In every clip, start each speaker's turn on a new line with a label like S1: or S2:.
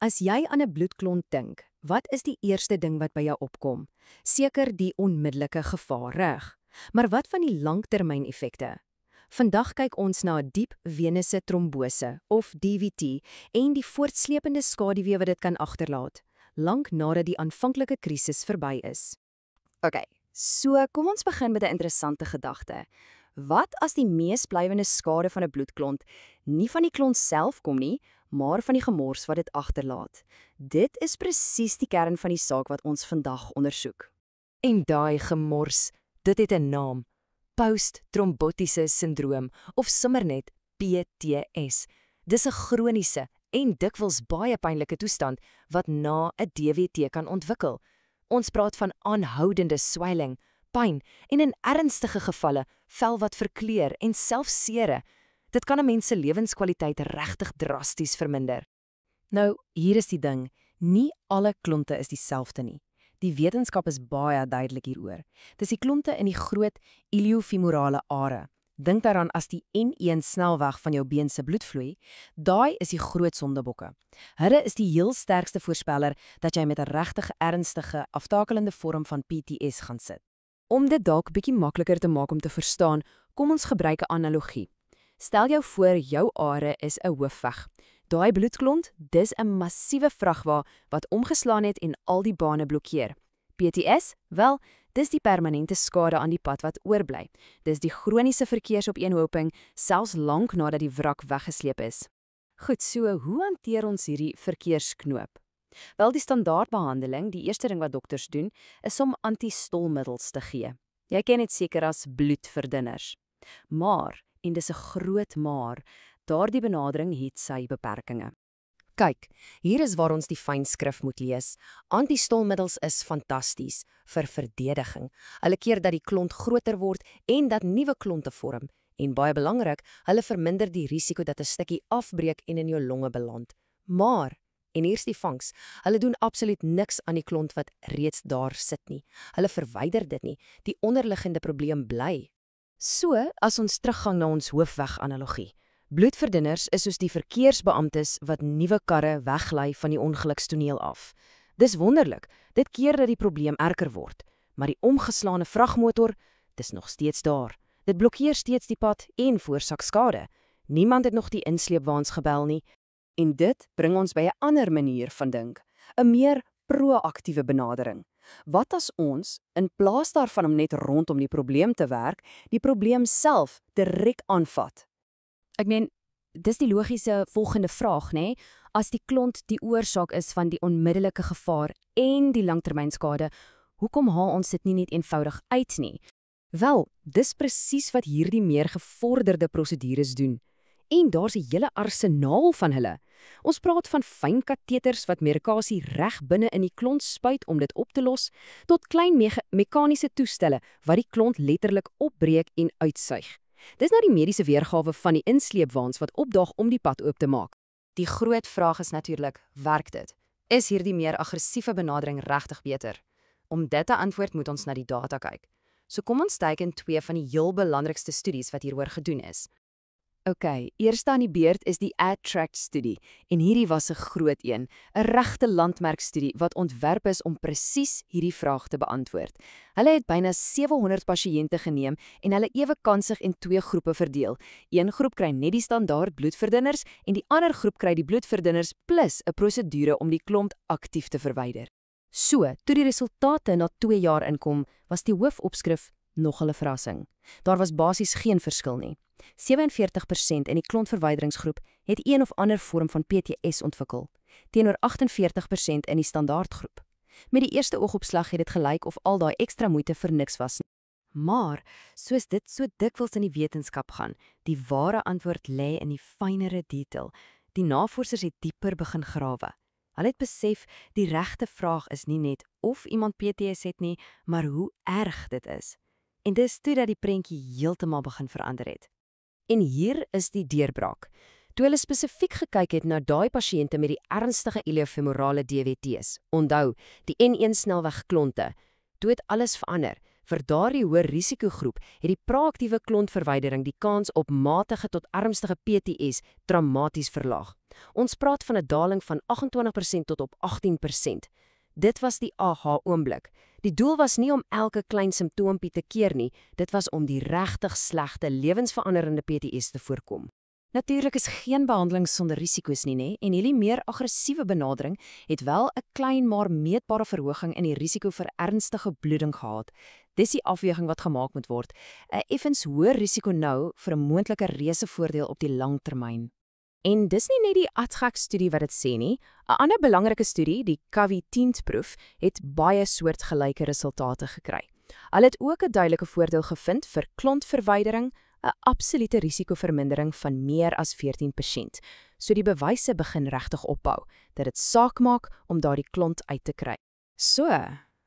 S1: As jy aan 'n bloedklont dink, wat is die eerste ding wat by jou opkom? Seker die onmiddellike gevaar, reg? Maar wat van die langtermyneffekte? Vandag kyk ons na 'n diep venese trombose of DVT en die voortsleepende skaduwee wat dit kan agterlaat, lank nadat die aanvanklike krisis verby is.
S2: OK, so kom ons begin met 'n interessante gedagte. Wat as die mees blywende skade van 'n bloedklont nie van die klont self kom nie, maar van die gemors wat dit agterlaat? Dit is presies die kern van die saak wat ons vandag ondersoek.
S3: En daai gemors, dit het 'n naam: post-trombotiese sindroom of sommer net PTS. Dis 'n chroniese en dikwels baie pynlike toestand wat na 'n DVT kan ontwikkel. Ons praat van aanhoudende swelling, pyn en in ernstige gevalle vel wat verkleur en selfs sere. Dit kan 'n mens se lewenskwaliteit regtig drasties verminder.
S4: Nou, hier is die ding. Nie alle klonte is dieselfde nie. Die wetenskap is baie duidelik hieroor. Dis die klonte in die groot iliofemorale are. Dink daaraan as die N1 snelweg van jou been se bloed vloei, daai is die groot sondebokke. Hulle is die heel sterkste voorspeller dat jy met 'n regtig ernstige, aftakelende vorm van PTS gaan sit.
S1: Om dit dalk bietjie makliker te maak om te verstaan, kom ons gebruik 'n analogie. Stel jou voor jou are is 'n hoofweg. Daai bloedklont, dis 'n massiewe vragwa wat omgeslaan het en al die bane blokkeer. PTS? Wel, dis die permanente skade aan die pad wat oorbly. Dis die chroniese verkeersopeenhoping, selfs lank nadat die wrak weggesleep is. Goed, so hoe hanteer ons hierdie verkeersknoop? Wel, die standaardbehandeling, die eerste ding wat dokters doen, is om antistolmiddels te gee. Jy ken dit seker as bloedverdunners. Maar, en dis 'n groot maar, daardie benadering het sy beperkings.
S3: Kyk, hier is waar ons die fyn skrif moet lees. Antistolmiddels is fantasties vir verdediging. Hulle keer dat die klont groter word en dat nuwe klonte vorm. En baie belangrik, hulle verminder die risiko dat 'n stukkie afbreek en in jou longe beland. Maar, en hier's die vangs, hulle doen absoluut niks aan die klont wat reeds daar sit nie. Hulle verwyder dit nie. Die onderliggende probleem bly.
S1: So, as ons teruggang na ons hoofweg-analogie. Bloedverdunners is soos die verkeersbeamptes wat nuwe karre weglei van die ongelukstoneel af. Dis wonderlik, dit keer dat die probleem erger word. Maar die omgeslaane vragmotor, dis nog steeds daar. Dit blokkeer steeds die pad en veroorsaak skade. Niemand het nog die insleepwaens gebel nie. En dit bring ons by 'n ander manier van dink, 'n meer proaktiewe benadering. Wat as ons, in plaas daarvan om net rondom die probleem te werk, die probleem self direk aanvat?
S4: Ek meen, dis die logiese volgende vraag, nê? As die klont die oorsaak is van die onmiddellike gevaar en die langtermynskade, hoekom haal ons dit nie net eenvoudig uit nie?
S1: Wel, dis presies wat hierdie meer gevorderde prosedures doen. En daar's 'n hele arsenaal van hulle. Ons praat van fyn kateters wat medikasie reg binne in die klont spuit om dit op te los, tot klein meganiese toestelle wat die klont letterlik opbreek en uitsuig. Dis nou die mediese weergawe van die insleepwaens wat opdaag om die pad oop te maak.
S3: Die groot vraag is natuurlik, werk dit? Is hierdie meer aggressiewe benadering regtig beter? Om dit te antwoord moet ons na die data kyk. So kom ons kyk in twee van die heel belangrikste studies wat hieroor gedoen is.
S1: OK, eerste aan die beurt is die ATTRACT-studie en hierdie was 'n groot een, 'n regte landmerkstudie wat ontwerp is om presies hierdie vraag te beantwoord. Hulle het byna 700 pasiënte geneem en hulle ewekansig in twee groepe verdeel. Een groep kry net die standaard bloedverdunners en die ander groep kry die bloedverdunners plus 'n prosedure om die klont aktief te verwyder. So, toe die resultate na 2 jaar inkom, was die hoofopskrif nog 'n verrassing. Daar was basies geen verskil nie. 47% in die klontverwyderingsgroep het een of ander vorm van PTS ontwikkel, teenoor 48% in die standaardgroep. Met die eerste oogopslag het dit gelyk of al daai ekstra moeite vir niks was. Maar, soos dit so dikwels in die wetenskap gaan, die ware antwoord lê in die fynere detail. Die navorsers het dieper begin grawe. Hulle het besef, die regte vraag is nie net of iemand PTS het nie, maar hoe erg dit is. En dis toe dat die prentjie heeltemal begin verander het. En hier is die deurbraak. Toe hulle spesifiek gekyk het na daai pasiënte met die ernstige iliofemorale DVT's, onthou, die N1 snelwegklonte, toe het alles verander.
S3: Vir daardie hoë risikogroep het die proaktiewe klontverwydering die kans op matige tot ernstige PTS dramaties verlaag. Ons praat van 'n daling van 28% tot op 18%. Dit was die aha-oomblik. Die doel was nie om elke klein simptoompie te keer nie, dit was om die regtig slegte, lewensveranderende PTS te voorkom.
S4: Natuurlik is geen behandeling sonder risiko's nie, nê? En hierdie meer aggressiewe benadering het wel 'n klein maar meetbare verhoging in die risiko vir ernstige bloeding gehad. Dis die afweging wat gemaak moet word. 'n Effens hoër risiko nou vir 'n moontlike reuse voordeel op die lang termyn. En dis nie net die ATGAC-studie wat dit sê nie. 'n Ander belangrike studie, die CAVI-10-proef, het baie soortgelyke resultate gekry. Hulle het ook 'n duidelike voordeel gevind vir klontverwydering, 'n absolute risikovermindering van meer as 14%. So die bewyse begin regtig opbou dat dit saak maak om daardie klont uit te kry. So,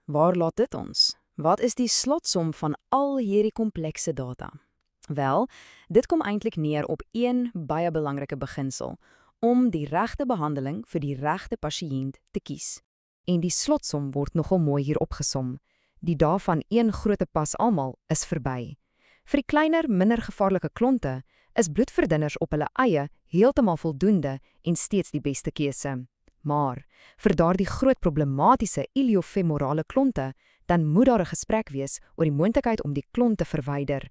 S4: waar laat dit ons? Wat is die slotsom van al hierdie komplekse data? Wel, dit kom eintlik neer op een baie belangrike beginsel: om die regte behandeling vir die regte pasiënt te kies. En die slotsom word nogal mooi hier opgesom. Die dae van een groot pas almal is verby. Vir die kleiner, minder gevaarlike klonte is bloedverdunners op hulle eie heeltemal voldoende en steeds die beste keuse. Maar vir daardie groot problematiese iliofemorale klonte, dan moet daar 'n gesprek wees oor die moontlikheid om die klont te verwyder.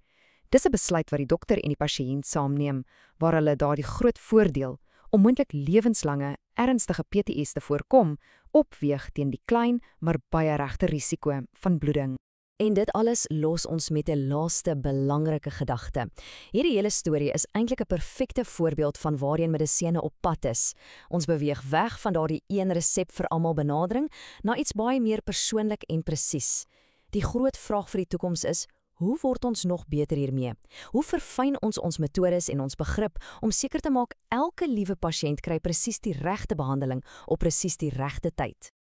S4: Dis 'n besluit wat die dokter en die pasiënt saamneem, waar hulle daardie groot voordeel om moontlik lewenslange, ernstige PTS te voorkom, opweeg teen die klein, maar baie regte risiko van bloeding.
S2: En dit alles los ons met 'n laaste belangrike gedagte. Hierdie hele storie is eintlik 'n perfekte voorbeeld van waarheen medisyne op pad is. Ons beweeg weg van daardie een resep vir almal benadering na iets baie meer persoonlik en presies. Die groot vraag vir die toekoms is: hoe word ons nog beter hiermee? Hoe verfyn ons metodes en ons begrip om seker te maak elke liewe pasiënt kry presies die regte behandeling op presies die regte tyd?